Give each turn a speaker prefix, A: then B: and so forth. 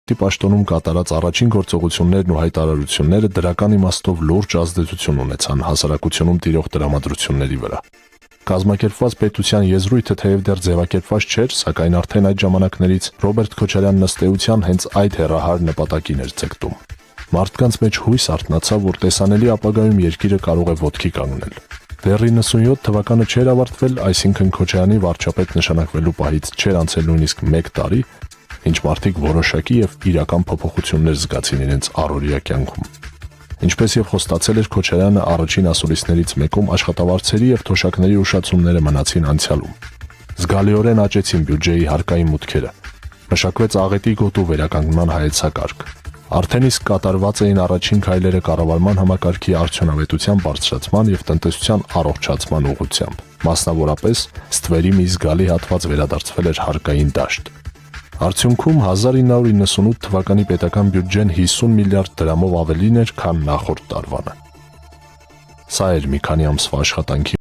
A: Մարտի պաշտոնում կատարած առաջին գործողություններն ու հայտարարությունները դրական իմաստով լուրջ ազդեցություն ունեցան հասարակությունում տիրող տրամադրությունների վրա։ Կազմակերպված պետության եզրույթը թեև դեռ ձևակերպված չէր, սակայն արդեն այդ ժամանակներից Ռոբերտ Քոչարյանն ըստ էության հենց այդ հեռահար նպատակին էր ձգտում։ Մարդկանց մեջ հույս արթնացավ, որ տեսանելի ապագայում երկիրը կարող է ոտքի կանգնել։ Դեռ 97 թվականը չէր ավարտվել, այսինքն Քոչարյանի վարչապետ նշանակվելու պահից չէր անցել նույնիսկ 1 տարի, ինչ մարդիկ որոշակի եւ իրական փոփոխություններ զգացին իրենց առօրյա կյանքում։ Ինչպես եւ խոստացել էր Քոչարյանը առաջին ասուլիսներից մեկում, աշխատավարձերի եւ թոշակների ուշացումները մնացին անցյալում։ Զգալիորեն աճեցին բյուջեի հարկային մուտքերը։ Մշակվեց աղետի գոտու վերականգնման հայեցակարգ։ Արդեն իսկ կատարված էին առաջին քայլերը կառավարման համակարգի արդյունավետության բարձրացման եւ տնտեսության առողջացման ուղղությամբ։ Մասնավորապես, ստվերի մի զգալի հատված վերադարձվել էր հարկային դաշտ։ Արդյունքում 1998 թվականի պետական բյուջեն 50 միլիարդ դրամով ավելին էր, քան նախորդ տարվանը։ Սա էր մի քանի ամսվա աշխատանքի